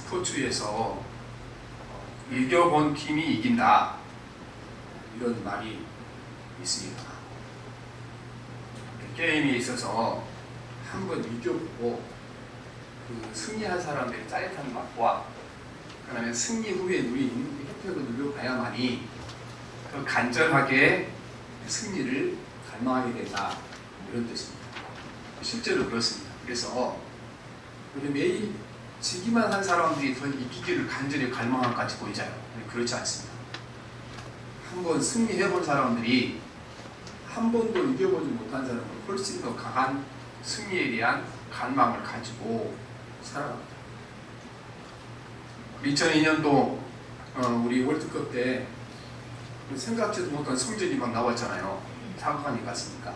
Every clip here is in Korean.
스포츠에서 이겨본 팀이 이긴다, 이런 말이 있습니다. 게임에 있어서 한번 이겨보고 그 승리한 사람들의 짜릿한 맛과 그 다음에 승리 후에 누린 혜택을 누려봐야만이 더 간절하게 승리를 갈망하게 된다, 이런 뜻입니다. 실제로 그렇습니다. 그래서 우리 매일 지기만 한 사람들이 더 이기기를 간절히 갈망할 것 같이 보이잖아요. 그렇지 않습니다. 한번 승리해본 사람들이 한 번도 이겨보지 못한 사람은 훨씬 더 강한 승리에 대한 갈망을 가지고 살아갑니다. 2002년도 우리 월드컵 때 생각지도 못한 성적이 막 나왔잖아요. 4강에 갔으니까.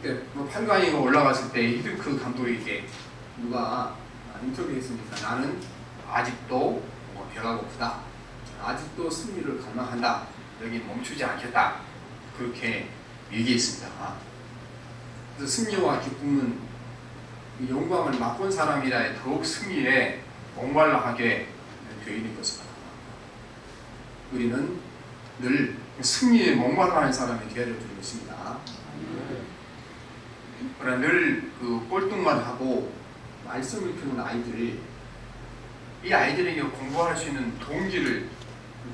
그때 8강에 올라갔을 때 히딩크 감독에게 누가 인터뷰했으니까 나는 아직도 배가 고프다, 아직도 승리를 갈망한다, 여기 멈추지 않겠다, 그렇게 얘기했습니다. 그래서 승리와 기쁨은 영광을 맛본 사람이라 더욱 승리에 목말라하게 되어 있는 것입니다. 우리는 늘 승리에 목말라하는 사람이 되어야 되는 것입니다. 그러나 늘 그 꼴등만 하고 말썽을 피우는 아이들을, 이 아이들에게 공부할 수 있는 동기를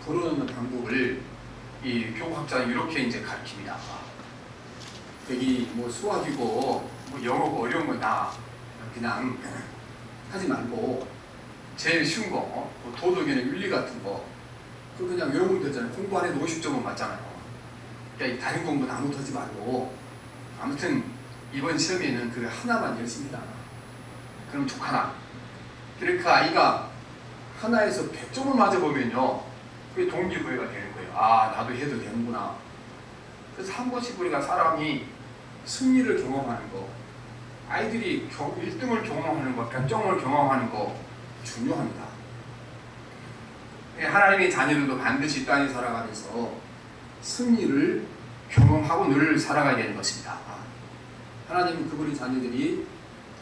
불어넣는 방법을 이 교육학자는 이렇게 이제 가르칩니다. 여기 뭐 수학이고 뭐 영어고 어려운 거다 그냥 하지 말고 제일 쉬운 거, 뭐 도덕이나 윤리 같은 거, 그 그냥 외우면 되잖아요. 공부 안 해도 50점은 맞잖아요. 그러니까 다른 공부는 아무것도 하지 말고 아무튼 이번 시험에는 그 하나만 열심히 하라. 그럼 좋하나. 그러니까 그 아이가 하나에서 100점을 맞아보면요, 그게 동기부여가 되는 거예요. 아, 나도 해도 되는구나. 그래서 한 번씩 우리가 사람이 승리를 경험하는 거, 아이들이 1등을 경험하는 거, 100점을 경험하는 거 중요합니다. 하나님의 자녀들도 반드시 이 땅에 살아가면서 승리를 경험하고 늘 살아가야 되는 것입니다. 하나님은 그분의 자녀들이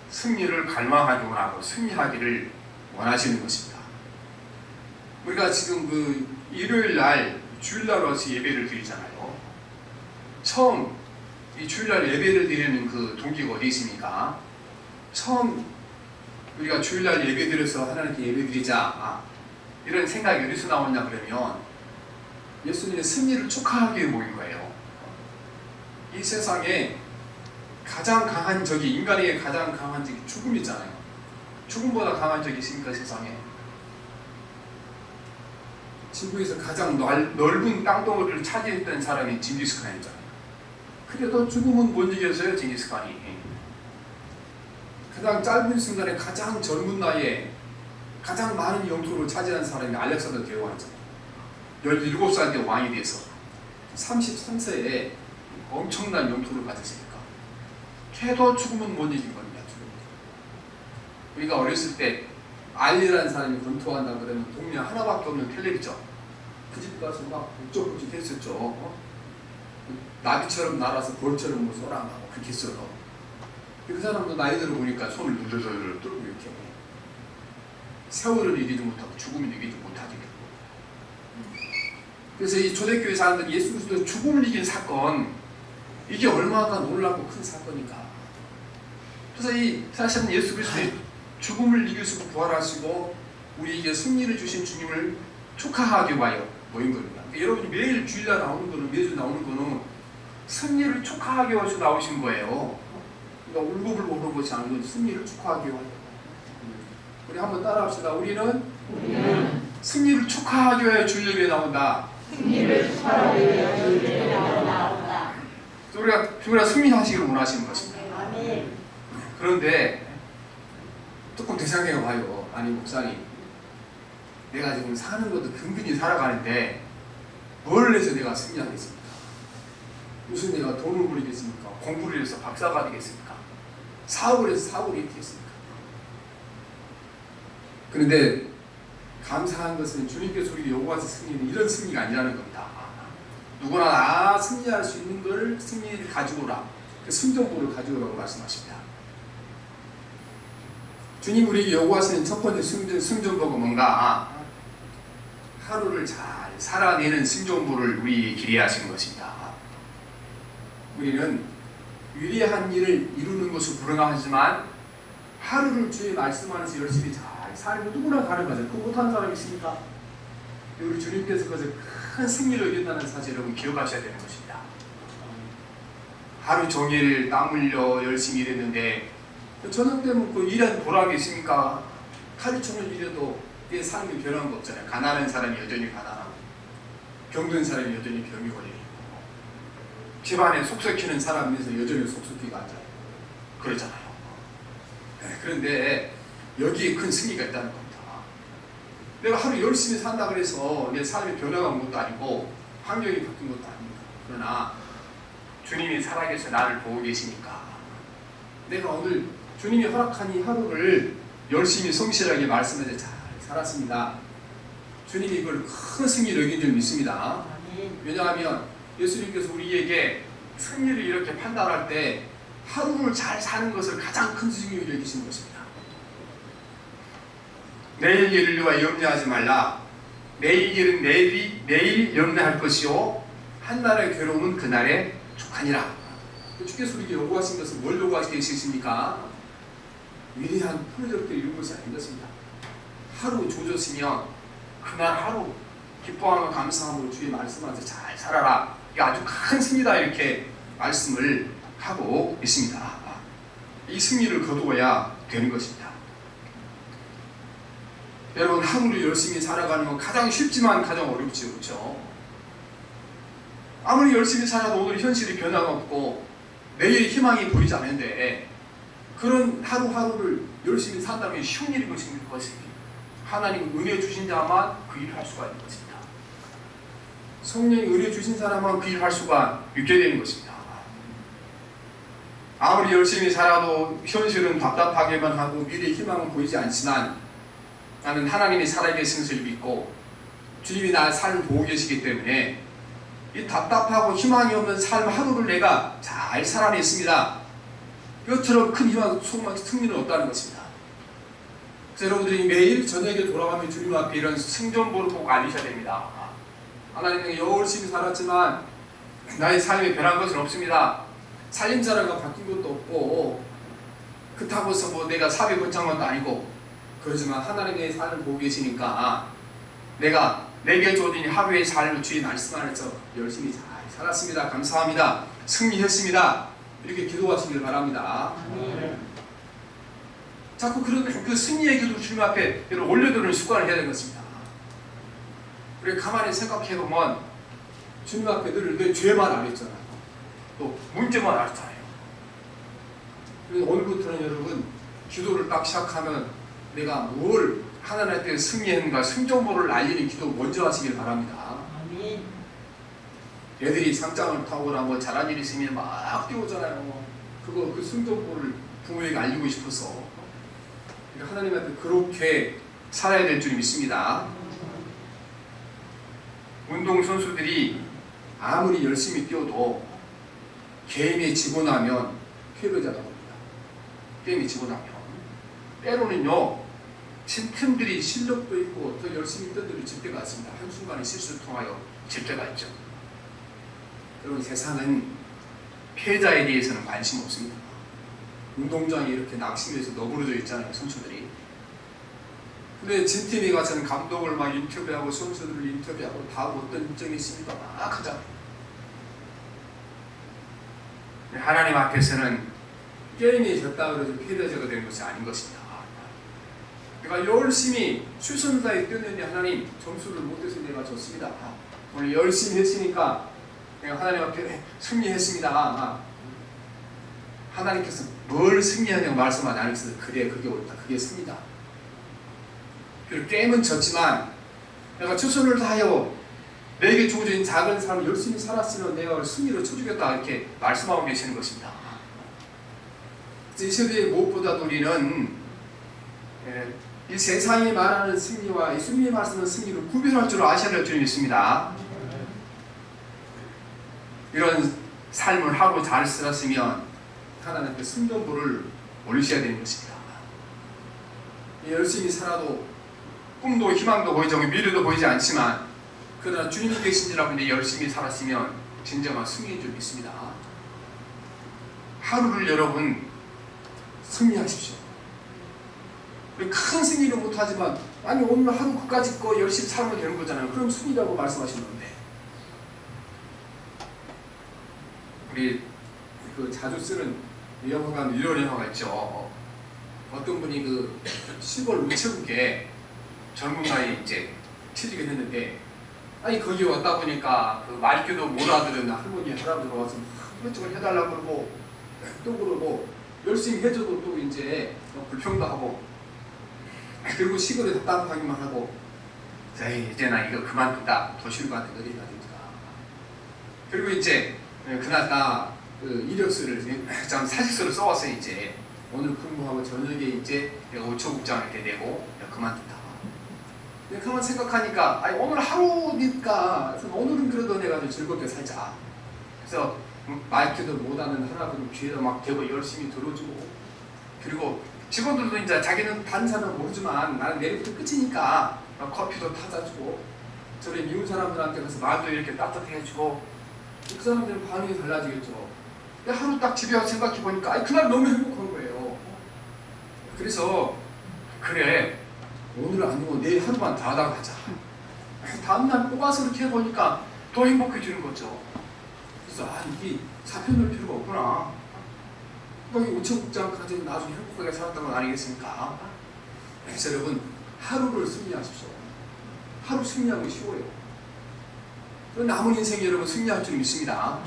승리를 갈망하기 원하고 승리하기를 원하시는 것입니다. 우리가 지금 그 일요일 날 주일날 와서 예배를 드리잖아요. 처음 이 주일날 예배를 드리는 그 동기가 어디 있습니까? 처음 우리가 주일날 예배 드려서 하나님께 예배 드리자, 이런 생각이 어디서 나오냐 그러면 예수님의 승리를 축하하기 위해 모인 거예요. 이 세상에 가장 강한 적이, 인간에게 가장 강한 적이 죽음이잖아요. 죽음보다 강한 적이 있습니까, 세상에? 지구에서 가장 넓은 땅덩어리를 차지했던 사람이 징기스칸이잖아요. 그래도 죽음은 못 이겼어요, 징기스칸이. 가장 짧은 순간에 가장 젊은 나이에 가장 많은 영토를 차지한 사람이 알렉산더 대왕이잖아요. 17살 때 왕이 돼서 33세에 엄청난 영토를 가졌으니까. 걔도 죽음은 못 이긴 겁니다. 죽음. 우리가 어렸을 때 알리라는 사람이 권투한다 그러면 동네 하나밖에 없는 텔레비전, 그 집 가서 막 북적북적 했었죠. 나비처럼 날아서 벌처럼 뭐 쏘라가고 그렇게 했어요. 그 사람도 나이 들어 보니까 손을 누르르 떨고 이렇게 세월을 이기지 못하고 죽음을 이기지 못하게 되고. 그래서 이 초대교회 사람들이 예수 그리스도 죽음을 이긴 사건, 이게 얼마나 놀랍고 큰 사건인가. 그래서 이 사실은 예수 그리스도의 죽음을 이기시고 부활하시고 우리에게 승리를 주신 주님을 축하하기 위하여 모인 겁니다. 그러니까 여러분이 매일 주일날 나오는 거는, 매주 나오는 거는 승리를 축하하기 위해서 나오신 거예요. 그러니까 울고불고 오는 것이 아니고 승리를 축하하기 위하여. 우리 한번 따라합시다. 우리는 승리를 축하하기 위하여 주일에 나온다. 승리를 축하하기 위하여 주일에 나온다. 우리가 승리하시기를 원하시는 것입니다. 아멘. 그런데 조금 더 생각해 봐요. 아니 목사님, 내가 지금 사는 것도 근근히 살아가는데 뭘 해서 내가 승리하겠습니까? 무슨 내가 돈을 벌이겠습니까? 공부를 해서 박사가 되겠습니까? 사업을 해서 사업을 이루겠습니까? 그런데 감사한 것은 주님께서 우리에게 요구하신 승리는 이런 승리가 아니라는 겁니다. 누구나 승리할 수 있는 걸 승리를 가지고 오라. 그 승전보를 가지고 오라고 말씀하십니다. 주님 우리에게 요구하시는 첫 번째 승전보가 뭔가? 하루를 잘 살아내는 승전보를 우리에게 기대하시는 것입니다. 우리는 위대한 일을 이루는 것을 불응하지만 하루를 주의 말씀 안에서 열심히 잘 살고 누구나 다른 거죠. 그거 못하는 사람이 있습니까? 우리 주님께서 그것을 큰 승리를 이룬다는 사실 여러분 기억하셔야 되는 것입니다. 하루 종일 땀 흘려 열심히 일했는데 저녁 되면 그 일한 보람이 있습니까? 하루 종일 일해도 내 삶이 변한 거 없잖아요. 가난한 사람이 여전히 가난하고 병든 사람이 여전히 병이 걸리고 집안에 속썩이는 사람에서 여전히 속썩이가 앉아요. 그러잖아요. 네, 그런데 여기에 큰 승리가 있다는 겁니다. 내가 하루 열심히 산다 그래서 내 삶이 변화한 것도 아니고 환경이 바뀐 것도 아닙니다. 그러나 주님이 살아계셔 나를 보고 계시니까 내가 오늘 주님이 허락한 이 하루를 열심히 성실하게 말씀해서 잘 살았습니다. 주님이 이걸 큰 승리를 여긴 줄 믿습니다. 왜냐하면 예수님께서 우리에게 승리를 이렇게 판단할 때 하루를 잘 사는 것을 가장 큰 승리로 여기시는 것입니다. 내일 일을 위하여 염려하지 말라. 내일 일은 내일 염려할 것이요 한날의 괴로움은 그날에 족하니라. 주께서 우리에게 요구하신 것은 뭘 요구하시고 계십니까? 위대한 프로젝트를 이룬 것이 아닌 것입니다. 하루 조졌으면 그날 하루 기뻐하며 감사함으로 주의 말씀 안에서 잘 살아라. 이게 아주 큰 승리다 이렇게 말씀을 하고 있습니다. 이 승리를 거두어야 되는 것입니다. 여러분 하루를 열심히 살아가는 건 가장 쉽지만 가장 어렵죠. 그렇죠? 아무리 열심히 살아도 오늘 현실이 변화가 없고 내일 희망이 보이지 않는데 그런 하루하루를 열심히 산다면 쉬운 일인 것입니까? 하나님 은혜 주신 자만 그 일을 할 수가 있는 것입니다. 성령이 은혜 주신 사람만 그 일을 할 수가 있게 되는 것입니다. 아무리 열심히 살아도 현실은 답답하게만 하고 미래의 희망은 보이지 않지만 나는 하나님이 살아계신 것을 믿고 주님이 나의 삶을 보고 계시기 때문에 이 답답하고 희망이 없는 삶 하루를 내가 잘 살아냈습니다. 이것처럼 큰 희망, 소망, 승리는 없다는 것입니다. 그래서 여러분들이 매일 저녁에 돌아가면 주님 앞에 이런 승전보를 꼭 알리셔야 됩니다. 하나님께 열심히 살았지만 나의 삶이 변한 것은 없습니다. 살림살이가 바뀐 것도 없고 그렇다고 해서 뭐 내가 사회 번창한 것도 아니고 그러지만 하나님의 삶을 보고 계시니까 내가 내게 주어진 하루의 삶을 주의 말씀 안에서 열심히 잘 살았습니다. 감사합니다. 승리했습니다. 이렇게 기도하시길 바랍니다. 자꾸 그런 그 승리의 기도 주님 앞에 올려드리는 습관을 해야 되는 것입니다. 우리 가만히 생각해보면 주님 앞에 늘 내 죄만 안 했잖아요. 또 문제만 안 했잖아요. 그래서 오늘부터는 여러분 기도를 딱 시작하면 내가 뭘 하나님한테 승리했는가 승전보를 알리는 기도 먼저 하시길 바랍니다. 아멘. 애들이 상장을 타거나 뭐 잘한 일이 있으면 막 뛰어오잖아요. 그 승전보를 부모에게 알리고 싶어서 하나님한테 그렇게 살아야 될 줄 믿습니다. 운동선수들이 아무리 열심히 뛰어도 게임에 지고 나면 패배자가 됩니다. 게임에 지고 나면 때로는요 팀들이 실력도 있고 더 열심히 뛰어들 질 때가 있습니다. 한순간에 실수를 통하여 질 때가 있죠. 여러분 세상은 패자에 대해서는 관심 없습니다. 운동장에 이렇게 낙심해서 너부러져 있잖아요, 선수들이. 근데 진 팀에 가서는 감독을 막 인터뷰하고 선수들을 인터뷰하고 다 어떤 점이 있습니까? 막 하잖아요. 하나님 앞에서는 게임이 졌다 그래서 패배자가 되는 것이 아닌 것입니다. 내가 열심히 최선을 다해 뛰었는데 하나님 점수를 못해서 내가 졌습니다. 오늘 열심히 했으니까 내가 하나님 앞에 승리했습니다. 하나님께서 뭘 승리하냐고 말씀 안 하셔서 그래 그게 옳다 그게 승리다. 그리고 게임은 졌지만 내가 최선을 다하여 내게 주어진 작은 삶을 열심히 살았으면 내가 승리를 쳐주겠다 이렇게 말씀하고 계시는 것입니다. 이 세대의 무엇보다도 우리는 이 세상이 말하는 승리와 예수님이 말씀하는 승리를 구별할 줄 아셔야 될 줄 믿습니다. 이런 삶을 하고 잘 살았으면 하나님께 승전보를 올리셔야 되는 것입니다. 열심히 살아도 꿈도 희망도 보이지 않고 미래도 보이지 않지만 그러나 주님이 계신지라고 이제 열심히 살았으면 진정한 승리인 줄 믿습니다. 하루를 여러분 승리하십시오. 큰 승리는 못하지만 아니 오늘 하루 끝까지 거 열심히 살면 되는 거잖아요. 그럼 승리라고 말씀하시는 건데 우리 그 자주 쓰는 영화가 이런 영화가 있죠. 어떤 분이 그 시골 우체국에 젊은 나이에 이제 취직을 했는데 아니 거기 왔다 보니까 그 말귀도 못 알아들은 할머니 할아버지가 와서 이것저것 해달라고 그러고 또 그러고 열심히 해줘도 또 이제 불평도 하고 그리고 시골에 답답하기만 하고 이제 나 이거 그만둔다 도시로 가는 어디 가든가. 그리고 이제 그날 그 이력서를 참 사직서를 써왔어요. 이제 오늘 근무하고 저녁에 이제 내가 우체국장 이렇게 내고 그만둔다. 가만 생각하니까 아니 오늘 하루니까 오늘은 그래도 내가 좀 즐겁게 살자. 그래서 말귀도 못하는 할아버지 귀에다 막 대고 열심히 들어주고 그리고 직원들도 이제 자기는 다른 사람은 모르지만 나는 내일부터 끝이니까 커피도 타다 주고 저리 미운 사람들한테 가서 말도 이렇게 따뜻해 해주고 그 사람들은 반응이 달라지겠죠. 근데 하루 딱 집에 와서 생각해 보니까 아니 그날 너무 행복한 거예요. 그래서 그래 오늘은 아니고 내일 하루만 더 하다가 가자. 다음날 뽑아서 이렇게 해보니까 더 행복해지는 거죠. 그래서 이게 잡혀놓을 필요가 없구나. 거기 우체국장 가지고 나중에 행복하게 살았던 건 아니겠습니까? 그래서 여러분 하루를 승리하십시오. 하루 승리하기 쉬워요. 남은 인생 여러분 승리할 줄 믿습니다.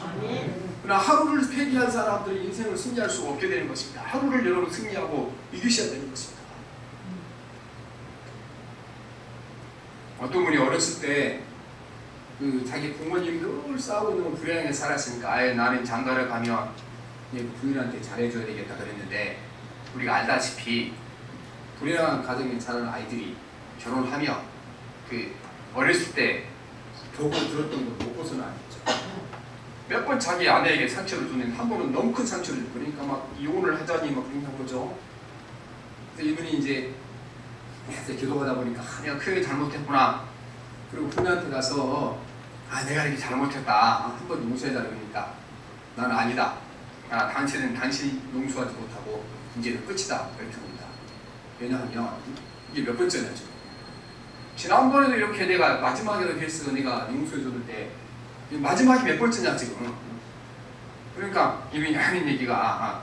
그러나 하루를 폐기한 사람들이 인생을 승리할 수가 없게 되는 것입니다. 하루를 여러분 승리하고 이기셔야 되는 것입니다. 어떤 분이 어렸을 때 자기 부모님 늘 싸우고 있는 불행하게 살았으니까 아예 나는 장가를 가면 부인한테 잘해줘야 되겠다 그랬는데 우리가 알다시피 불행한 가정에 자란 아이들이 결혼하면 그 어렸을 때 보고 들었던 걸 못 벗어나겠죠. 몇 번 자기 아내에게 상처를 주는 한 번은 너무 큰 상처를 줬고 그러니까 막 이혼을 하자니 막 그런 거죠. 그래서 이분이 이제 기도하다 보니까 내가 크게 잘못했구나. 그리고 부인한테 가서 내가 이렇게 잘못했다. 한 번 용서해달라고 그러니까 나는 아니다. 당신은 당신이 용서하지 못하고 이제는 끝이다. 그렇게 봅니다. 왜냐하면 이게 몇 번째냐 지금. 지난번에도 이렇게 내가 마지막에도 그랬어. 내가 용서해줬는데 마지막이 몇 번째냐 지금. 그러니까 이분이 하는 얘기가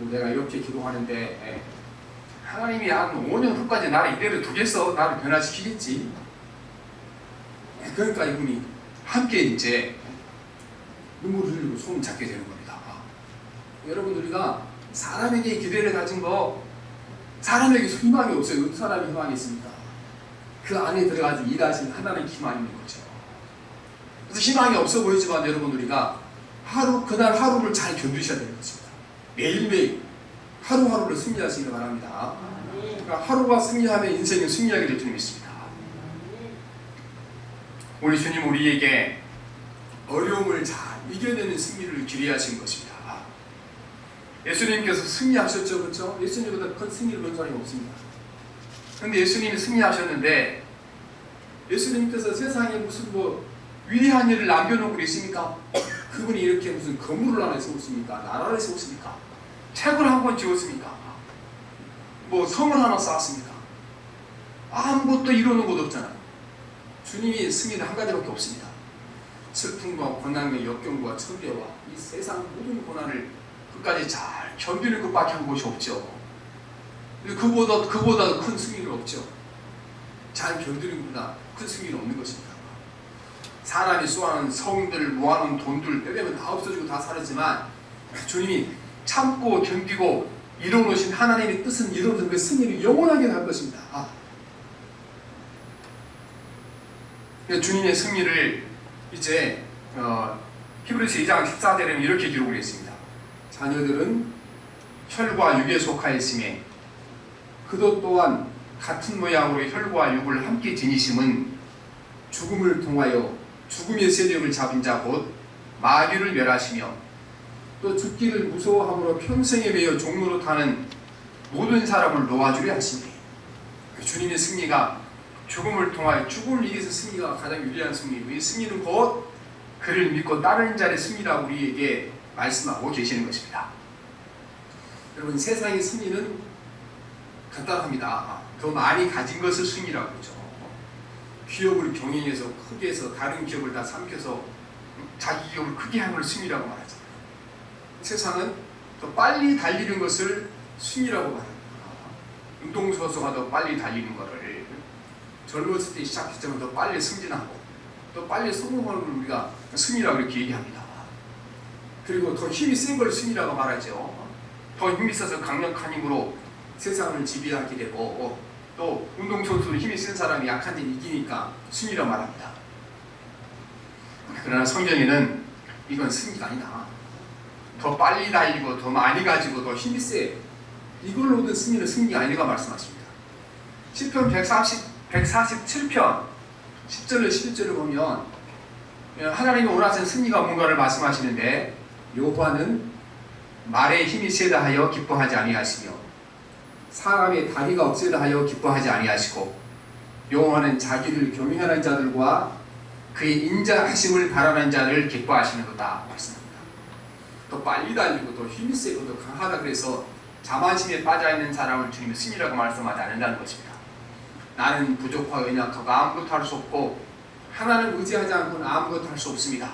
내가 이렇게 기도하는데 하나님이 한 5년 후까지 나를 이대로 두겠어. 나를 변화시키겠지. 그러니까 이분이 함께 이제 눈물을 흘리고 손을 잡게 되는 겁니다. 여러분 우리가 사람에게 기대를 가진 거 사람에게 희망이 없어요. 어떤 사람이 희망이 있습니까? 그 안에 들어가서 일하신 하나님의 희망이 있는 거죠. 그래서 희망이 없어 보이지만 여러분 우리가 그날 하루를 잘 견디셔야 되는 것입니다. 매일매일 하루하루를 승리하시길 바랍니다. 그러니까 하루가 승리하면 인생은 승리하게 될 줄 믿습니다. 우리 주님 우리에게 어려움을 잘 이겨내는 승리를 기대하신 것입니다. 예수님께서 승리하셨죠, 그렇죠? 예수님보다 큰 승리를 본 사람이 없습니다. 그런데 예수님이 승리하셨는데 예수님께서 세상에 무슨 위대한 일을 남겨놓고 있습니까? 그분이 이렇게 무슨 건물을 하나 세웠습니까? 나라를 세웠습니까? 책을 한 권 지었습니까? 성을 하나 쌓았습니까? 아무것도 이루는 것 없잖아요. 주님이 승리는 한 가지밖에 없습니다. 슬픔과 고난과 역경과 천대와 이 세상 모든 고난을 끝까지 잘 견디는 것밖에 한 것이 없죠. 그보다 큰 승리는 없죠. 잘 견디는 것보다 큰 승리는 없는 것입니다. 사람이 쏘아는 성들, 모아놓은 돈들 빼면 다 없어지고 다 사라지만 주님이 참고 견디고 이뤄놓으신 하나님의 뜻은 이루어진 그 승리를 영원하게 할 것입니다. 주님의 승리를 이제 히브리서 2장 14절에는 이렇게 기록을 했습니다. 자녀들은 혈과 육에 속하였으며 그도 또한 같은 모양으로 혈과 육을 함께 지니심은 죽음을 통하여 죽음의 세력을 잡은 자 곧 마귀를 멸하시며 또 죽기를 무서워함으로 평생에 매여 종로로 타는 모든 사람을 놓아주려 하시니 주님의 승리가 죽음을 통하여 죽음을 이겨서 승리가 가장 유리한 승리고, 이 승리는 곧 그를 믿고 따르는 자의 승리라고 우리에게 말씀하고 계시는 것입니다. 여러분, 세상의 승리는 간단합니다. 더 많이 가진 것을 승리라고 그러죠. 기업을 경영해서 크게 해서 다른 기업을 다 삼켜서 자기 기업을 크게 하는 걸 승리라고 말하죠. 세상은 더 빨리 달리는 것을 승리라고 말합니다. 운동선수가 더 빨리 달리는 것을 젊었을 때 시작했지만 더 빨리 승진하고 더 빨리 성공하는 걸 우리가 승리라고 이렇게 얘기합니다. 그리고 더 힘이 센 걸 승리라고 말하죠. 더 힘이 세서 강력한 힘으로 세상을 지배하게 되고, 또 운동선수로 힘이 센 사람이 약한 데는 이기니까 승리라고 말합니다. 그러나 성경에는 이건 승리가 아니다. 더 빨리 달리고 더 많이 가지고 더 힘이 세, 이걸로 얻은 승리는 승리가 아니라고 말씀하십니다. 시편 147편 10절로 11절을 보면 하나님이 원하시는 승리가 뭔가를 말씀하시는데, 여호와는 말에 힘이 세다 하여 기뻐하지 아니하시며 사람의 다리가 없애다 하여 기뻐하지 아니하시고, 여호와는 자기를 경외하는 자들과 그의 인자하심을 바라는 자를 기뻐하시는도다 말씀합니다. 더 빨리 달리고 더 힘이 세고 더 강하다 그래서 자만심에 빠져있는 사람을 주님의 승리라고 말씀하지 않는다는 것입니다. 나는 부족하고 연약하고 아무것도 할 수 없고 하나님을 의지하지 않고는 아무것도 할 수 없습니다.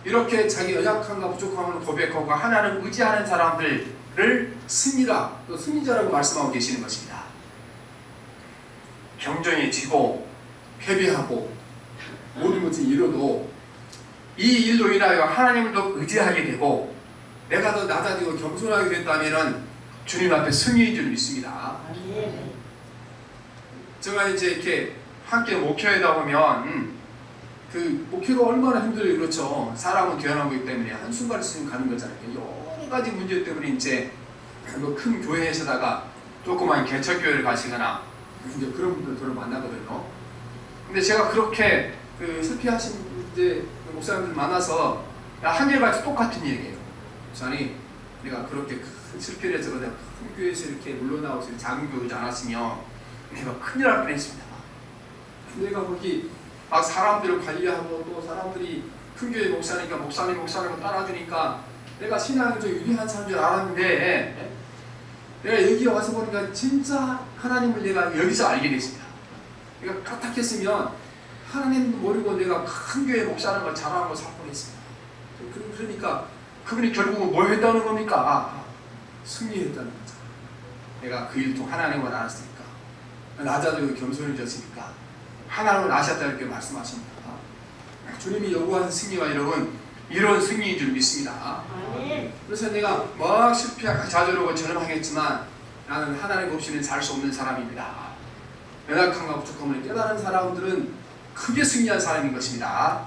이렇게 자기 연약함과 부족함을 고백하고 하나님을 의지하는 사람들을 승리라, 또 승리자라고 말씀하고 계시는 것입니다. 경쟁에 지고 패배하고 모든 것을 이뤄도 이 일로 인하여 하나님을 더 의지하게 되고 내가 더 낮아지고 겸손하게 된다면 주님 앞에 승리인 줄 믿습니다. 제가 이제 이렇게 함께 목회하다 보면 그 목회가 얼마나 힘들어요. 그렇죠. 사람은 교환하고 있기 때문에 한순간에 가는 거잖아요. 여러 가지 문제 때문에 이제 뭐 큰 교회에서다가 조그만 개척교회를 가시거나 이제 그런 분들 저를 만나거든요. 근데 제가 그렇게 그 실패하신 이제 목사님들 만나서 한결같이 똑같은 얘기예요. 저는 내가 그렇게 큰 실패를 해서 큰 교회에서 이렇게 물러나오고 작은 교회지 않았으면 내가 큰일 날 뻔했습니다. 내가 거기 막 사람들을 관리하고 또 사람들이 큰 교회 목사니까 목사님을 따라주니까 내가 신앙이 좀 유리한 사람인 줄 알았는데 내가 여기 와서 보니까 진짜 하나님을 내가 여기서 알게 됐습니다. 내가 까딱했으면 하나님도 모르고 내가 큰 교회 목사라는 걸 자랑하고 살 뻔했습니다. 그러니까 그분이 결국은 뭘 했다는 겁니까? 승리했다는 거죠. 내가 그 일 통 하나님을 알았으니까, 낮아지고 겸손해졌으니까 하나님을 아셨다 이렇게 말씀하십니다. 주님이 요구하는 승리와 여러분, 이런 승리인 줄 믿습니다. 그래서 내가 막 실패하고 좌절하고 절망하겠지만 나는 하나님 없이는 살 수 없는 사람입니다. 연약함과 부족함을 깨달은 사람들은 크게 승리한 사람인 것입니다.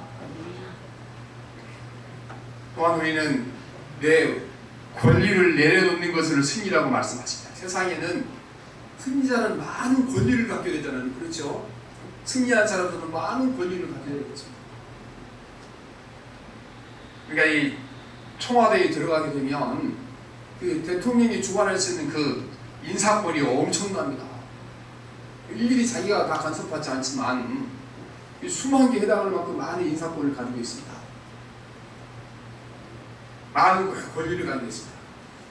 또한 우리는 내 권리를 내려놓는 것을 승리라고 말씀하십니다. 세상에는 승리자는 많은 권리를 갖게 되잖아요. 그렇죠? 승리한 사람들은 많은 권리를 갖게 되겠습니다. 그러니까 이 청와대에 들어가게 되면 그 대통령이 주관할 수 있는 그 인사권이 엄청납니다. 일일이 자기가 다 간섭받지 않지만 수만 개 해당할 만큼 많은 인사권을 가지고 있습니다. 많은 권리를 가지고 있습니다.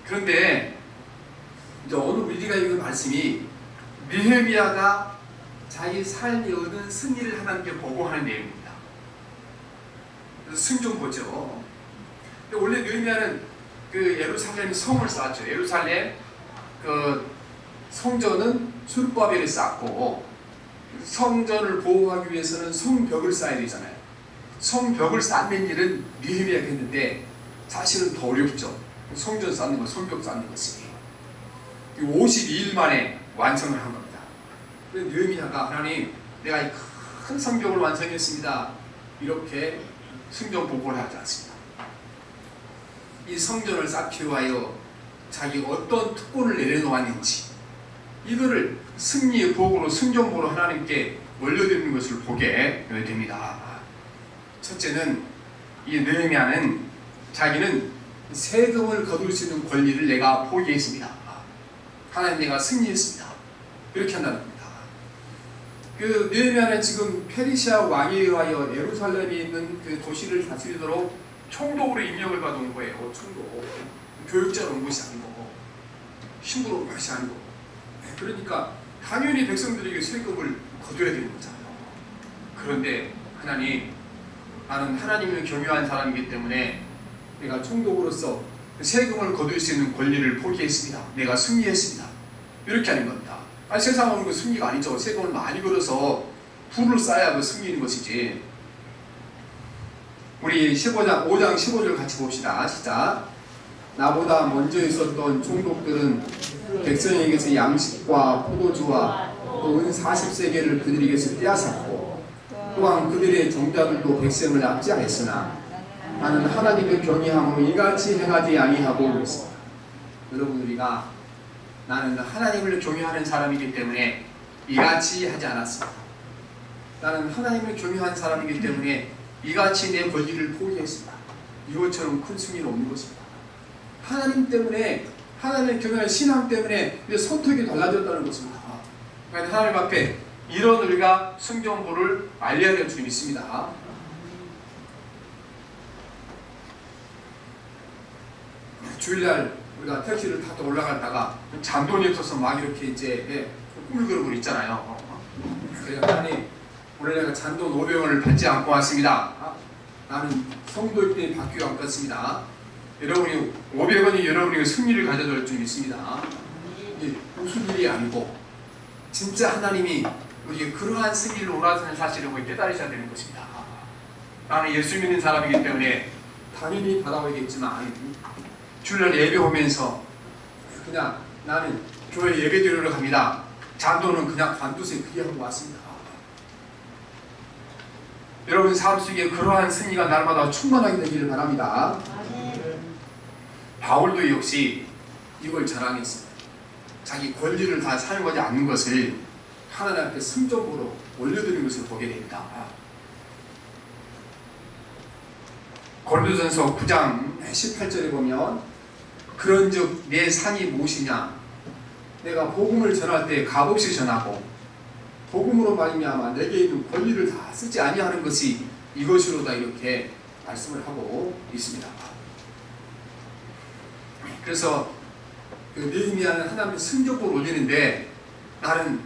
그런데 이제 오늘 우리가 읽은 말씀이 느헤미야가 자기 삶에 얻은 승리를 하나님께 보고하는 내용입니다. 그래서 승 좀 보죠. 근데 원래 느헤미야는 그 예루살렘 성을 쌓았죠. 예루살렘 그 성전은 수르바벨이 쌓고 성전을 보호하기 위해서는 성벽을 쌓아야 되잖아요. 성벽을 쌓는 일은 느헤미야가 했는데 사실은 더 어렵죠. 성전 쌓는 것, 성벽 쌓는 것이 52일 만에 완성을 한 겁니다. 그래서 느헤미야가 하나님, 내가 이 큰 성벽을 완성했습니다. 이렇게 성전 보고를 하지 않습니다. 이 성전을 쌓기 위하여 자기 어떤 특권을 내려놓았는지 이거를 승리의 보고로 승정보로 하나님께 올려드리는 것을 보게 됩니다. 첫째는 이 느헤미야는 자기는 세금을 거둘 수 있는 권리를 내가 포기했습니다. 하나님, 내가 승리했습니다. 이렇게 한다는 겁니다. 그 느헤미야는 지금 페르시아 왕에 의하여 예루살렘에 있는 그 도시를 다스리도록 총독으로 임명을 받은 거예요. 총독. 교육자로 온 것이 아니고 신부로 온 것이 아니고. 그러니까 당연히 백성들에게 세금을 거둬야 되는 거잖아요. 그런데 하나님, 나는 하나님을 경유한 사람이기 때문에 내가 총독으로서 세금을 거둘 수 있는 권리를 포기했습니다. 내가 승리했습니다. 이렇게 하는 겁니다. 아니, 세상은 그 승리가 아니죠. 세금을 많이 걸어서 부를 쌓아야 그 승리인 것이지. 우리 5장 15절 같이 봅시다. 시작. 나보다 먼저 있었던 총독들은 백성에게서 양식과 포도주와 또 은 40세겔을 그들에게서 빼앗았고, 또한 그들의 종자들도 백성을 압제하였으나 나는 하나님을 경외함으로 이같이 행하지 아니하고 그랬습니다. 여러분, 우리가 나는 하나님을 경외하는 사람이기 때문에 이같이 하지 않았습니다. 나는 하나님을 경외한 사람이기 때문에 이같이 내 권리를 포기했습니다. 이것처럼 큰 승리는 없는 것입니다. 하나님 때문에, 하나님을 경외하는 신앙 때문에 선택이 달라졌다는 것입니다. 그러니까 하나님 앞에 이런 우리가 성경부를 알려야 될 줄 믿습니다. 주일날 우리가 택시를 타고 올라갔다가 잔돈이 없어서 막 이렇게 이제 꿈을 그러고 있잖아요. 그래서 하나님, 오늘 내가 잔돈 500원을 받지 않고 왔습니다. 나는 성도이기 때문에 받기로 안 받습니다. 여러분이 500원이 여러분에게 승리를 가져다 줄 믿습니다. 이게 무슨 일이 아니고 진짜 하나님이 우리에게 그러한 승리를 원하시는 사실을 우리 깨달으셔야 되는 것입니다. 나는 예수 믿는 사람이기 때문에 당연히 받아오겠지만 주일날 예배 오면서 그냥 나는 교회 예배 드리러 갑니다. 잔돈은 그냥 관두세 그게 하고 왔습니다. 여러분 삶 속에 그러한 승리가 날마다 충만하게 되기를 바랍니다. 바울도 역시 이걸 자랑했습니다. 자기 권리를 다 사용하지 않는 것을 하나님 앞에 승적으로 올려드리는 것을 보게 됩니다. 고린도전서 9장 18절에 보면, 그런즉 내 상이 무엇이냐? 내가 복음을 전할 때 값없이 전하고 복음으로 말미암아 내게 있는 권리를 다 쓰지 아니하는 것이 이것이로다, 이렇게 말씀을 하고 있습니다. 그래서 그 느헤미야는 하나님의 승적으로 올리는데, 나는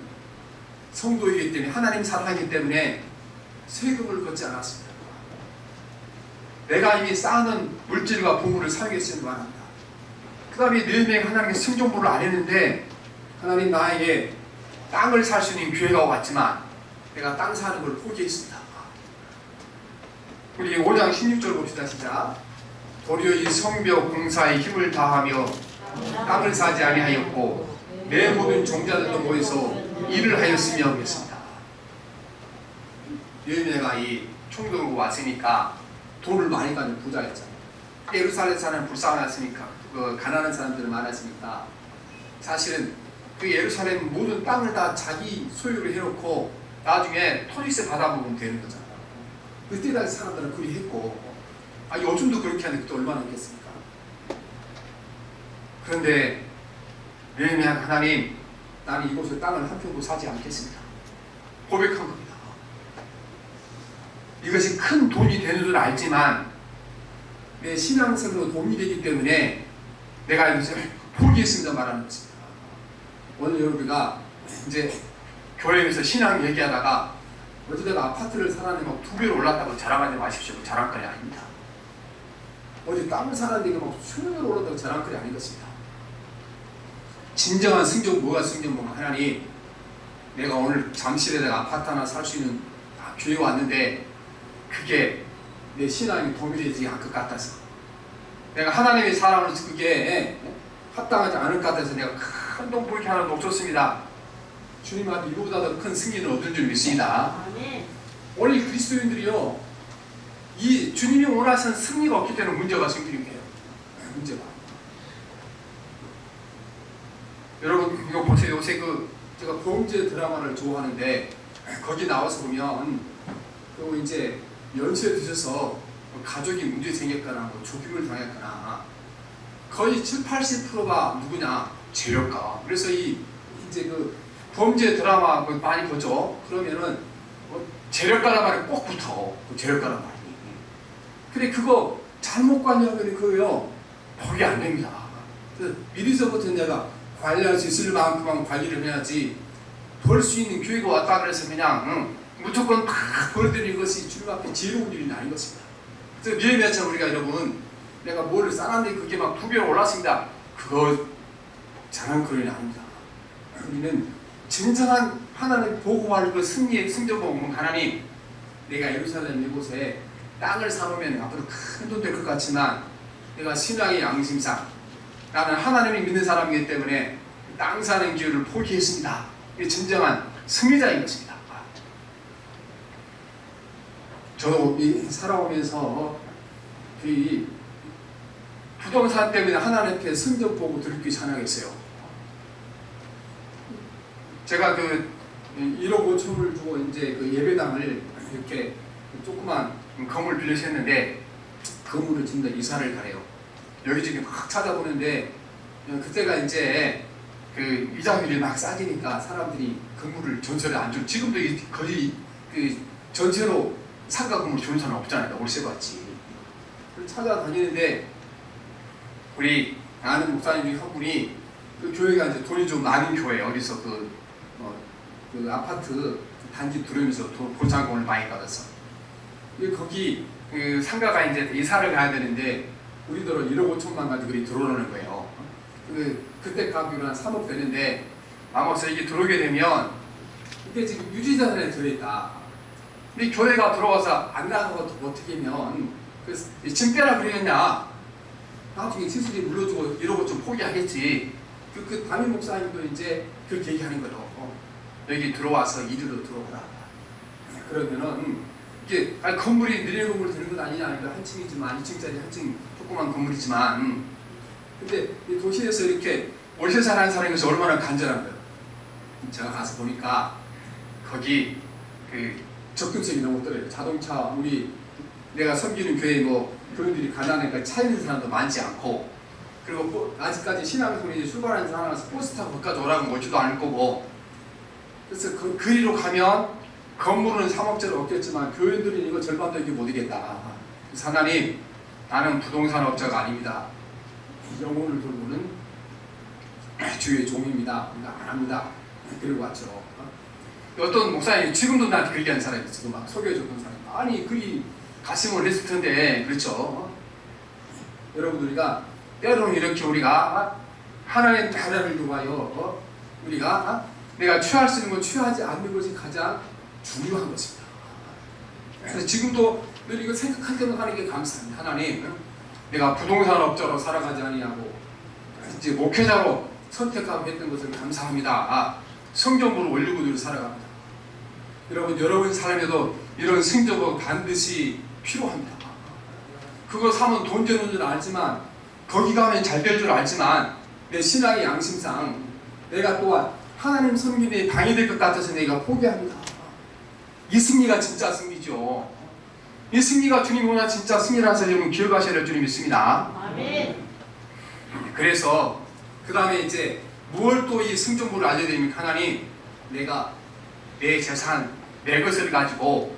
성도이기 때문에, 하나님 사랑하기 때문에 세금을 걷지 않았습니다. 내가 이미 쌓아놓은 물질과 보물을 사용했으면 말합니다. 그 다음에 느헤미야가 하나님의 승정보를 안 했는데, 하나님 나에게 땅을 살 수 있는 기회가 왔지만 내가 땅 사는 걸 포기했습니다. 우리 5장 16절 봅시다. 시작. 도리어 이 성벽 공사에 힘을 다하며 땅을 사지 아니하였고 내 모든 종자들도 모여서 일을 하였으며 하겠습니다. 느헤미야가 이 총독으로 왔으니까 돈을 많이 가진 부자였잖아요. 예루살렘 사람은 불쌍하였으니까, 가난한 사람들이 많았으니까 사실은 그 예루살렘 모든 땅을 다 자기 소유로 해놓고 나중에 토지세 받아먹으면 되는 거잖아요. 그때 당시 사람들은 그리 했고, 요즘도 그렇게 하는데 또 얼마나 있겠습니까? 그런데 느헤미야가 하나님, 나는 이곳에 땅을 한 평도 사지 않겠습니다. 고백한 겁니다. 이것이 큰 돈이 되는 줄 알지만 내 신앙생으로 도움이 되기 때문에 내가 이것을 포기했습니다 말하는 것입니다. 오늘 여러분가 이제 교회에서 신앙 얘기하다가 어제 내가 아파트를 사놨는데 막 2배로 올랐다고 자랑하지 마십시오. 자랑거리 아닙니다. 어제 땅을 사놨는데 막 수명으로 올랐다고 자랑거리 아닌 것입니다. 진정한 승적, 뭐가 승적, 뭐가 하나님, 내가 오늘 잠실에다가 아파트 하나 살 수 있는 교회에 왔는데 그게 내 신앙에 도움이 되지 않을 것 같아서, 내가 하나님의 사람으로서 그게 합당하지 않을 것 같아서 내가 큰 돈 부르게 하나 놓쳤습니다. 주님한테 이보다 더 큰 승리를 얻을 줄 믿습니다. 원래 그리스도인들이요, 이 주님이 원하시는 승리가 없기 때문에 문제가 생기는 거예요. 문제가. 여러분 이거 보세요. 요새 제가 범죄 드라마를 좋아하는데 거기 나와서 보면 또 이제 연세 드셔서 가족이 문제 생겼거나 조kim을 당했거나 거의 70-80%가 누구냐? 죄력가. 그래서 이제 범죄 드라마 많이 보죠. 그러면은 재력가란 말이 꼭 붙어. 그 재력가란 말이. 근데 그거 잘못 관리하면 그거요 복이 안 됩니다. 그래서 미리서부터 내가 관리할 수 있을 만큼만 관리를 해야지 벌 수 있는 교회가 왔다 그래서 그냥 무조건 다 벌어들이는 것이 주님 앞에 지혜로운 일이 아닌 것입니다. 그래서 느헤미야처럼 우리가 여러분 내가 뭐를 쌓았는데 그게 막 2배로 올랐습니다. 그거 잘한 그릇이 아닙니다. 우리는 진정한 하나님 보호할 그 승리의 승전복은 하나님 내가 예루살렘 이곳에 땅을 사놓으면 앞으로 큰 돈 될 것 같지만 내가 신앙의 양심상 나는 하나님을 믿는 사람이기 때문에 땅 사는 기회를 포기했습니다. 이게 진정한 승리자인 것입니다. 저도 살아오면서 이 부동산 때문에 하나님께 승전 보고 드리기 찬양했어요. 제가 1억 5천을 주고 이제 그 예배당을 이렇게 조그만 건물 빌려서 했는데 건물을 진짜 이사를 가래요. 여기저기 막 찾아보는데 그때가 이제 그 이자율이 막 싸지니까 사람들이 건물을 전세를 안 줘. 지금도 거의 그 전세로 상가 건물 주는 사람 없잖아요. 월세 받지. 찾아다니는데 우리 아는 목사님 중에 한 분이 그 교회가 이제 돈이 좀 많은 교회 어디서 그 아파트 단지 들으면서 보상금을 많이 받았어. 거기 그 상가가 이제 이사를 가야 되는데 우리들은 1억 5천만 가지고 들어오는 거예요. 그때 값이 한 3억 되는데 아마서 이게 들어오게 되면 이게 지금 유지자산에 들어있다. 근데 교회가 들어와서 안 나가고 어떻게 하면 짐 빼라 그러겠냐. 나중에 시술이 물러주고 1억 5천 포기하겠지. 그 담임 목사님도 이제 그렇게 얘기하는 거예요. 여기 들어와서 이리로 들어오라. 그러면은 이게 건물이 느린 건물 되는 건 아니냐. 한 층이지만 2층짜리 한 층 조그만 건물이지만 근데 이 도시에서 이렇게 월세 사는 사람이 얼마나 간절한 거예요. 제가 가서 보니까 거기 그 접근성이 너무 떨어져요. 자동차 내가 섬기는 교회 교인들이 가난하니까 차 있는 사람도 많지 않고 그리고 아직까지 신앙생활이 출발하는 사람이라서 버스 타고 거기까지 오라고 오지도 않을 거고 그래서 그리로 가면 건물은 3억짜리 없겠지만 교인들은 이거 절반도 이렇게 못 이겠다. 하나님 나는 부동산 업자가 아닙니다. 영혼을 돌보는 주의 종입니다. 안 합니다. 그리고 왔죠. 어떤 목사님이 지금도 나한테 그렇게 하는 사람이 있어. 막 소개해줬던 사람. 아니 그리 가슴을 했을 텐데 그렇죠. 여러분 우리가 때로는 이렇게 우리가 하나님 나라를 위하여 우리가 내가 취할 수 있는 건 취하지 않는 것이 가장 중요한 것입니다. 그래서 지금도 늘 이거 생각할 때마다 하는 게 감사합니다. 하나님 내가 부동산 업자로 살아가지 아니하고 이제 목회자로 선택하고 했던 것을 감사합니다. 성경으로 올리고 늘 살아갑니다. 여러분 삶에도 이런 승적은 반드시 필요합니다. 그거 사면 돈 되는 줄 알지만 거기 가면 잘 될 줄 알지만 내 신앙의 양심상 내가 또한 하나님 섬김에 방해될 것 같아서 내가 포기합니다. 이 승리가 진짜 승리죠. 이 승리가 주님보다 진짜 승리라서 여러분 기억하셔야 될 줄 믿습니다. 아멘. 그래서 그 다음에 이제 뭘 또 이 승전부를 알려야 됩니까? 하나님 내가 내 재산 내 것을 가지고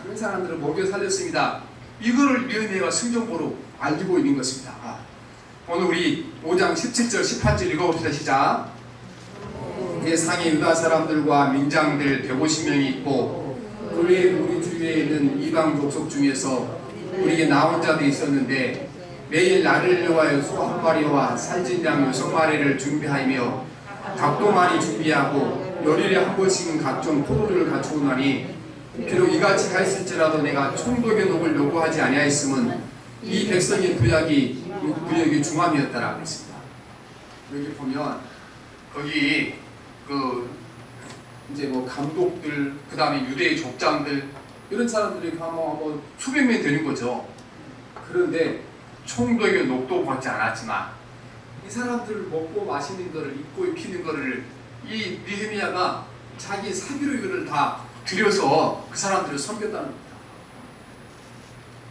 많은 사람들을 먹여 살렸습니다. 이거를 느헤미야가 승전보로 알리고 있는 것입니다. 오늘 우리 5장 17절 18절 읽어봅시다. 시작. 내 상에 유다 사람들과 민장들 150명이 있고 그 외에 우리 주위에 있는 이방 족속 중에서 우리에게 나온 자도 있었는데 매일 나를 위하여 소 한 마리와 살찐 양 6마리를 준비하며 닭도 많이 준비하고 열일에 한 번씩은 각종 포도주를 갖추오나니 비록 이같이 하였을지라도 내가 총독의 녹을 요구하지 아니하였음은 이 백성의 부역이 중함이었다라 그랬습니다. 여기 보면 거기 이제 감독들 그 다음에 유대의 족장들 이런 사람들이 뭐 수백 명이 되는 거죠. 그런데 총독의 녹도 받지 않았지만 이 사람들 먹고 마시는 거를 입고 입히는 거를 이 느헤미야가 자기 사비로 이거를 다 들여서 그 사람들을 섬겼다는 겁니다.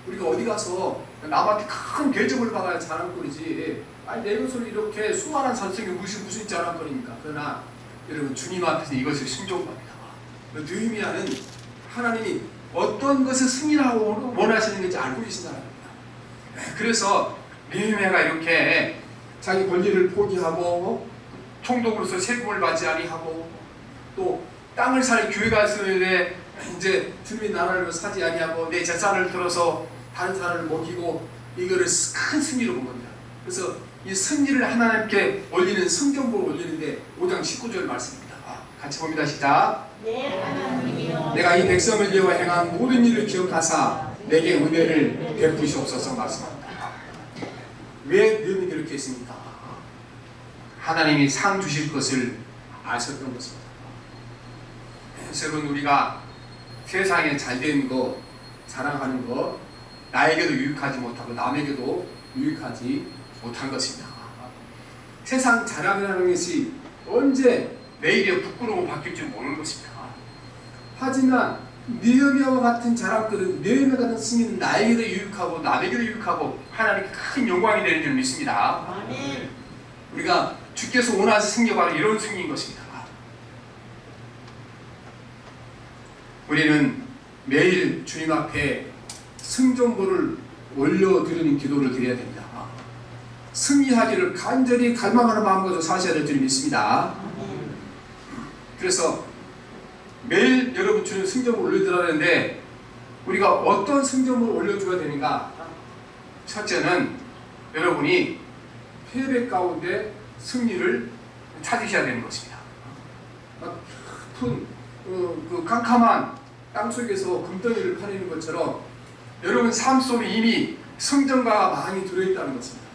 우리가 어디 가서 남한테 큰 대접을 받아야 자랑거리지 내 것을 이렇게 수많은 산성이 무슨 자랑거리입니까? 그러나 여러분 주님 앞에서 이것을 순종합니다. 느헤미야는 하나님이 어떤 것을 승리하고 원하시는 건지 알고 계신 사람입니다. 그래서 느헤미야가 이렇게 자기 권리를 포기하고 총독으로서 세금을 받지 아니하고 또 땅을 살 교회가 있으는데 이제 주님의 나라를 사지 아니하고 내 재산을 들어서 다른 사람을 먹이고 이거를 큰 승리로 본 겁니다. 그래서 이 승리를 하나님께 올리는 성경보를 올리는데 5장 19절 말씀입니다. 같이 봅니다. 시작. 네, 하나님이여 내가 이 백성을 위하여 행한 모든 일을 기억하사 내게 은혜를 베푸시옵소서 말씀합니다. 왜 느헤미야가 이렇게 했습니까? 하나님이 상 주실 것을 아셨던 것입니다. 여러분 우리가 세상에 잘된 거 자랑하는 거 나에게도 유익하지 못하고 남에게도 유익하지 못한 것입니다. 세상 자랑이라는 것이 언제 내일의 부끄러움을 바뀔지 모르는 것입니다. 하지만 느헤미야와 같은 자랑들은 느헤미야 같은 승리는 나에게도 유익하고 남에게도 유익하고 하나님께 큰 영광이 되는 줄 믿습니다. 아멘. 우리가 주께서 원하시는 승리가 바로 이런 승리인 것입니다. 우리는 매일 주님 앞에 승전보를 올려드리는 기도를 드려야 됩니다. 승리하기를 간절히 갈망하는 마음으로 사셔야 될 줄 믿습니다. 그래서 매일 여러분 주는 승전보를 올려드려야 하는데 우리가 어떤 승전보를 올려줘야 되는가? 첫째는 여러분이 패배 가운데 승리를 찾으셔야 되는 것입니다. 깊은 그 캄캄한 땅속에서 금덩이를 파내는 것처럼 여러분 삶 속에 이미 승전과 망이 들어있다는 것입니다.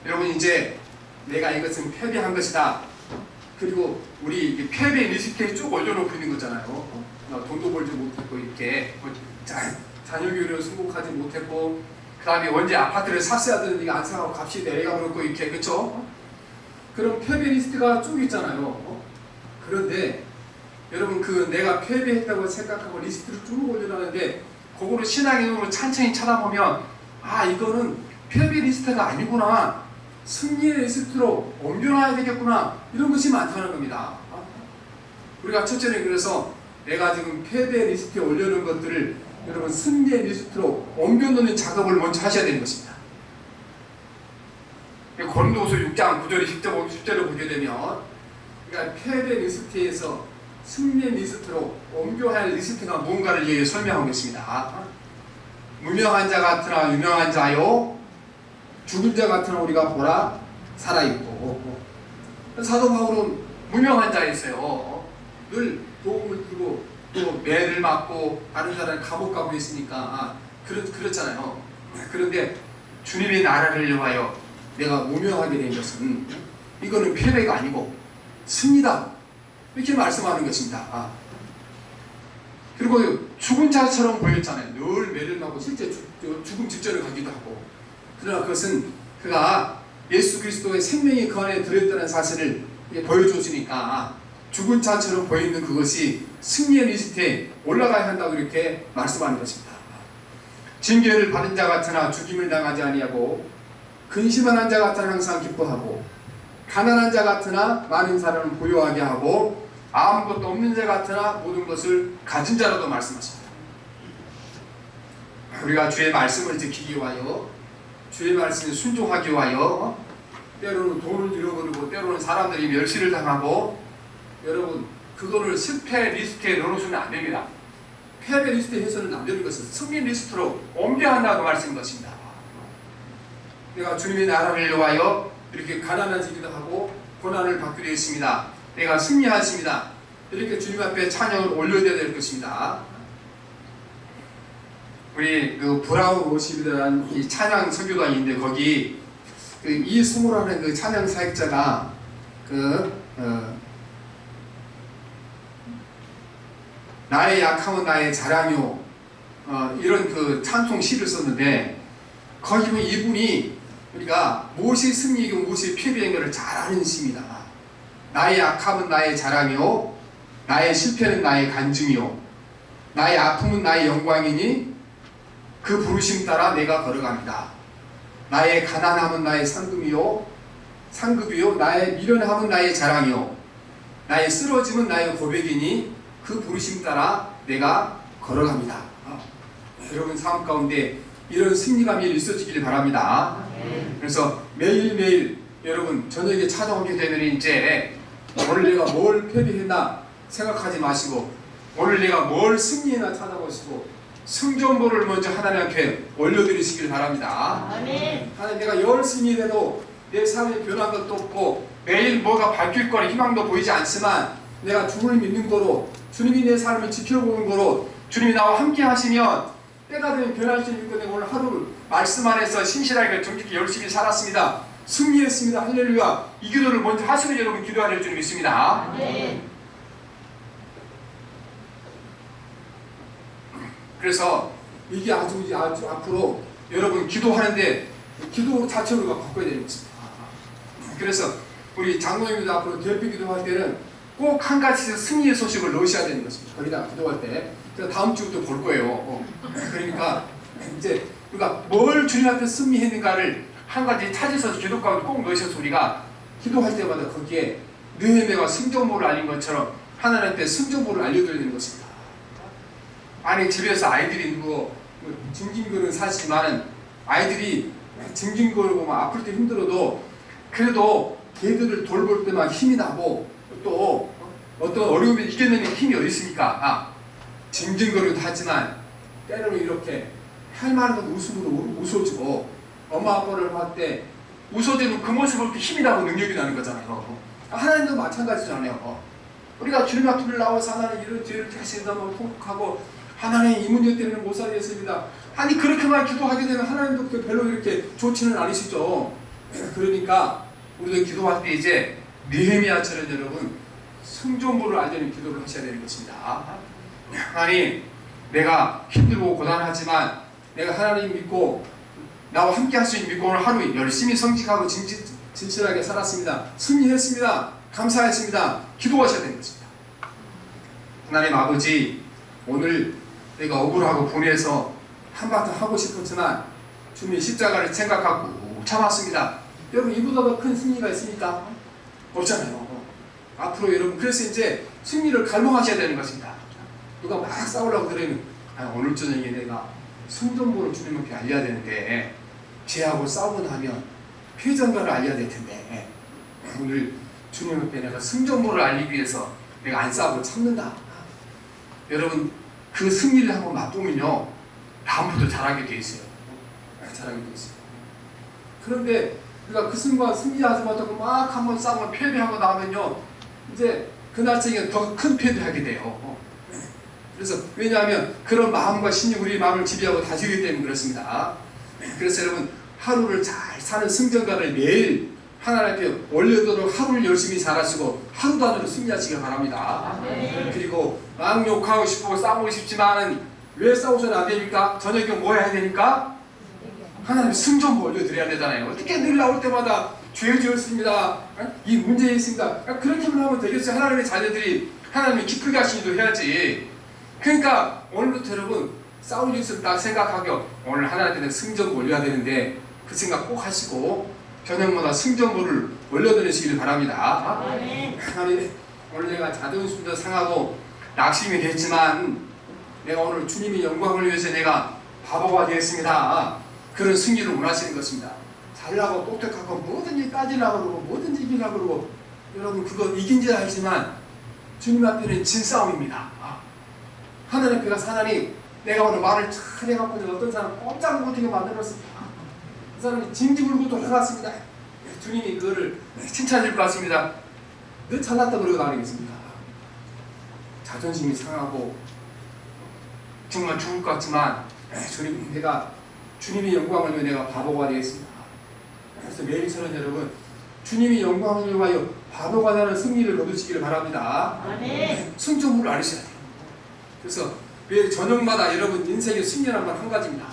여러분 이제 내가 이것은 패배한 것이다. 그리고 우리 패배 리스트에 쭉 올려놓고 있는 거잖아요. 돈도 벌지 못했고 이렇게 자녀 교육을 승복하지 못했고 그 다음에 언제 아파트를 샀어야 되는데 안 사고 값이 내려가 버렸고 이렇게 그렇죠? 그런 패배 리스트가 쭉 있잖아요. 그런데 여러분 그 내가 패배했다고 생각하고 리스트를 쭉 올려놨는데 그거를 신앙의 눈으로 찬찬히 쳐다보면 아 이거는 패배 리스트가 아니구나 승리의 리스트로 옮겨놔야 되겠구나 이런 것이 많다는 겁니다. 우리가 첫째는 그래서 내가 지금 패배 리스트에 올려놓은 것들을 여러분 승리의 리스트로 옮겨놓는 작업을 먼저 하셔야 되는 것입니다. 고린도후서 6장 9절 10절을 보게 되면 그러니까 패배 리스트에서 승리의 리스트로 옮겨야 할 리스트가 무언가를 여기 설명하고 있습니다. 무명한 자 같으나 유명한 자요 죽은 자 같으나 우리가 보라 살아있고 사도 바울은 무명한 자였어요. 늘 복음을 들고 또 매를 맞고 다른 사람을 감옥 가고 있으니까 그렇잖아요. 그런데 주님의 나라를 위하여 내가 무명하게 된 것은 이거는 패배가 아니고 승리다 이렇게 말씀하는 것입니다. 그리고 죽은 자처럼 보였잖아요. 늘 매를 맞고 실제 죽음 직전을 가기도 하고 그러나 그것은 그가 예수 그리스도의 생명이 그 안에 들어있다는 사실을 보여줬으니까 죽은 자처럼 보이는 그것이 승리의 리스트에 올라가야 한다고 이렇게 말씀하는 것입니다. 징계를 받은 자 같으나 죽임을 당하지 아니하고 근심한 자 같으나 항상 기뻐하고 가난한 자 같으나 많은 사람을 보유하게 하고 아무것도 없는 자 같으나 모든 것을 가진 자라도 말씀하십니다. 우리가 주의 말씀을 지키기 위하여 주의 말씀에 순종하기 위하여 때로는 돈을 잃어버리고 때로는 사람들이 멸시를 당하고 여러분 그거를 실패 리스트에 넣어놓으면 안 됩니다. 패배 리스트에 해서는 안 되는 것은 승리 리스트로 옮겨야 한다고 말씀인 것입니다. 내가 주님의 나라를 위하여 이렇게 가난해지기도 하고 고난을 받기도 했습니다. 내가 승리하였습니다. 이렇게 주님 앞에 찬양을 올려야 될 것입니다. 우리 그 브라운 워십이라는 이 찬양 설교단이 있는데 거기 그 이승우라는 그 찬양 사역자가 나의 약함은 나의 자랑이요 이런 그 찬송 시를 썼는데 거기 보면 이분이 우리가 무엇이 승리이고 무엇이 패배인 것을 잘 아는 시입니다. 나의 약함은 나의 자랑이요 나의 실패는 나의 간증이요 나의 아픔은 나의 영광이니 그 부르심 따라 내가 걸어갑니다. 나의 가난함은 나의 상금이요 상급이요 나의 미련함은 나의 자랑이요 나의 쓰러짐은 나의 고백이니 그 부르심 따라 내가 걸어갑니다. 여러분 삶 가운데 이런 승리감이 있어지길 바랍니다. 그래서 매일매일 여러분 저녁에 찾아오게 되면 이제 오늘 내가 뭘 패배했나 생각하지 마시고 오늘 내가 뭘 승리했나 찾아보시고 승전보를 먼저 하나님 앞에 올려드리시길 바랍니다. 하나님 내가 열심히 해도 내 삶에 변한 것도 없고 매일 뭐가 바뀔 거라 희망도 보이지 않지만 내가 주님을 믿는 거로 주님이 내 삶을 지켜보는 거로 주님이 나와 함께 하시면 때가 되면 변할 수 있는 거 내가 오늘 하루 말씀 안에서 신실하게 정직히 열심히 살았습니다. 승리했습니다. 할렐루야. 이 기도를 먼저 하시면 여러분 기도하실 줄 믿습니다. 그래서 이게 아주 앞으로 여러분 기도하는데 기도 자체로 바꿔야 되는 것입니다. 그래서 우리 장로님도 앞으로 대표 기도할 때는 꼭 한 가지 승리의 소식을 넣으셔야 되는 것입니다. 거기다 기도할 때. 그래서 다음 주부터 볼 거예요. 그러니까 이제 우리가 뭘 주님한테 승리했는가를 한 가지 찾으셔서 기도 가운데 꼭 넣으셔서 우리가 기도할 때마다 거기에 느헤미야가 승전보를 알린 것처럼 하나님한테 승전보를 알려드려야 되는 것입니다. 아니 집에서 아이들이 징징거리는 사실지만은 아이들이 징징거리고 막 아플 때 힘들어도 그래도 걔들을 돌볼 때만 힘이 나고 또 어떤 어려움을 이겨내는 힘이 어디 있습니까? 징징거리도 하지만 때로는 이렇게 할 만한 것 웃음으로 웃어주고 엄마 아빠를 볼 때 웃어주는 그 모습을 볼 때 힘이 나고 능력이 나는 거잖아요. 하나님도 마찬가지잖아요. 우리가 주님 앞에 나와서 하나님 이런 죄를 다시다고 통곡하고 하나님 이 문제 때문에 못 살겠습니다. 아니 그렇게만 기도하게 되면 하나님도 별로 이렇게 좋지는 않으시죠. 그러니까 우리도 기도할 때 이제 느헤미야처럼 여러분 승전보를 알려는 기도를 하셔야 되는 것입니다. 아니 내가 힘들고 고단하지만 내가 하나님 믿고 나와 함께 할 수 있는 믿고 오늘 하루 열심히 성직하고 진실하게 살았습니다. 승리했습니다. 감사했습니다. 기도하셔야 되는 것입니다. 하나님 아버지 오늘 내가 억울하고 분해서 한바탕 하고 싶었지만 주님의 십자가를 생각하고 참았습니다. 여러분 이보다 더 큰 승리가 있습니까? 없잖아요. 앞으로 여러분 그래서 이제 승리를 갈망하셔야 되는 것입니다. 누가 막 싸우려고 그러면 오늘 저녁에 내가 승전보를 주님 앞에 알려야 되는데 죄하고 싸우고 나면 회전가를 알려야 될 텐데 오늘 주님 앞에 내가 승전보를 알리기 위해서 내가 안 싸우고 참는다. 여러분 그 승리를 한번 맛보면요 다음부터 잘하게 돼 있어요. 잘하게 돼 있어요. 그런데 우리가 그 순간 승리하지 못하고 막 한번 싸우고 패배하고 나면요 이제 그날쯤에 더 큰 패배하게 돼요. 그래서 왜냐하면 그런 마음과 신이 우리 마음을 지배하고 다스리기 때문에 그렇습니다. 그래서 여러분 하루를 잘 사는 승전가를 매일 하나님 앞에 올려도록 하루를 열심히 살아시고 하루 단위로 승리하시길 바랍니다. 그리고 막 욕하고 싶고 싸우고 싶지만은 왜 싸우셔도 안 됩니까? 저녁에 뭐 해야 되니까? 하나님 승전보 올려드려야 되잖아요. 어떻게 늘 나올 때마다 죄 지었습니다. 이 문제 있습니다. 그렇게만 하면 되겠어요. 하나님의 자녀들이 하나님이 기쁘게 하시기도 해야지. 그러니까 오늘부터 여러분 싸울 일 있으면 딱 생각하고 오늘 하나님한테 승전보 올려야 되는데 그 생각 꼭 하시고 저녁마다 승전보를 올려드리시길 바랍니다. 하나님 오늘 내가 자존심도 상하고 낙심이 됐지만 내가 오늘 주님의 영광을 위해서 내가 바보가 되었습니다. 그런 승리를 원하시는 것입니다. 잘나고 똑똑하고 뭐든지 따지려고 그러고 뭐든지 이기려고 그러고 여러분 그거 이긴 줄 알지만 주님 앞에는 진 싸움입니다. 하나님 앞에 가서 하나님 내가 오늘 말을 잘 해갖고 어떤 사람 꼼짝 못하게 만들었습니다. 그 사람이 징징 울고 돌아갔습니다. 주님이 그거를 칭찬해 줄 것 같습니다. 너 잘났다 그러고 나가겠습니까? 자존심이 상하고 정말 죽을 것 같지만 주님 내가 주님의 영광을 위해 내가 바보가 되겠습니다. 그래서 매일처럼 여러분 주님의 영광을 위하여 바보가 되는 승리를 거두시기를 바랍니다. 승전보를 알으셔야 돼요. 그래서 매일 저녁마다 여러분 인생의 승리란 건 한 가지입니다.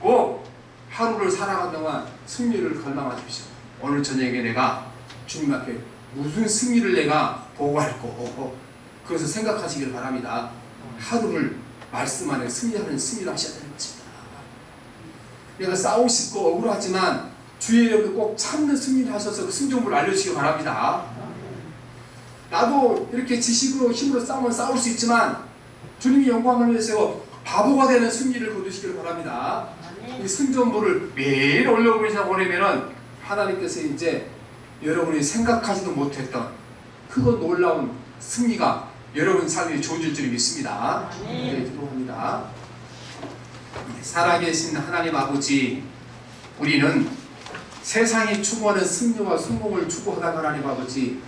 꼭 하루를 살아가는 동안 승리를 갈망하십시오. 오늘 저녁에 내가 주님 앞에 무슨 승리를 내가 보고할 거고 그것을 생각하시기를 바랍니다. 하루를 말씀 안에 승리하는 승리를 하셔야 되는 것입니다. 내가 싸우고 싶고 억울하지만 주의 이름으로 꼭 참는 승리를 하셔서 그 승전부를 알려주시기 바랍니다. 나도 이렇게 지식으로 힘으로 싸우면 싸울 수 있지만 주님이 영광을 위해서 바보가 되는 승리를 거두시기를 바랍니다. 이 승전부를 매일 올려보내면은 하나님께서 이제 여러분이 생각하지도 못했던 크고 놀라운 승리가 여러분 삶에 주어질 줄 믿습니다. 네, 기도합니다. 살아계신 하나님 아버지, 우리는 세상이 추구하는 승리와 성공을 추구하다가 하나님 아버지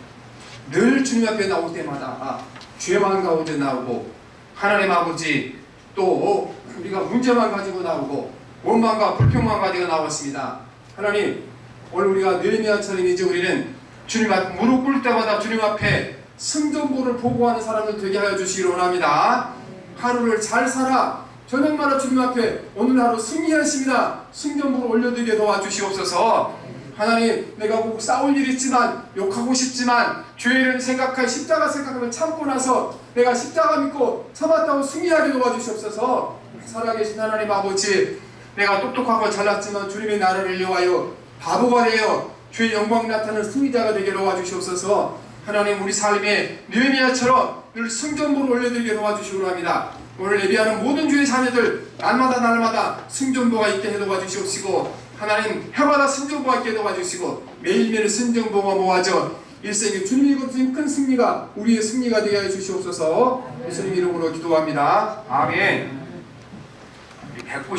늘 주님 앞에 나올 때마다 죄만 가운데 나오고 하나님 아버지 또 우리가 문제만 가지고 나오고 원망과 불평만 가지고 나왔습니다. 하나님, 오늘 우리가 느헤미야처럼 이제 우리는 주님 앞 무릎 꿇을 때마다 주님 앞에 승전보를 보고하는 사람들 되게 하여 주시기를 원합니다. 하루를 잘 살아 저녁마다 주님 앞에 오늘 하루 승리하십니다. 승전보를 올려드리게 도와주시옵소서. 하나님, 내가 꼭 싸울 일 있지만 욕하고 싶지만 죄를 생각하여 십자가 생각하면 참고 나서 내가 십자가 믿고 참았다고 승리하게 도와주시옵소서. 살아계신 하나님 아버지, 내가 똑똑하고 잘났지만 주님의 나라를 위하여 바보가 되어 주의 영광 나타나는 승리자가 되게 도와주시옵소서. 하나님, 우리 삶에 느헤미야처럼 늘 승전보를 올려드리게 도와주시기 합니다. 오늘 예배하는 모든 주의 자녀들 날마다 승전보가 있게 해 도와주시옵시고, 하나님 해마다 승전보가 있게 도와주시고, 매일매일 승전보가 모아져 일생에 주님이 거두신 큰 승리가 우리의 승리가 되게 해 주시옵소서. 예수님 이름으로 기도합니다. 아멘. 190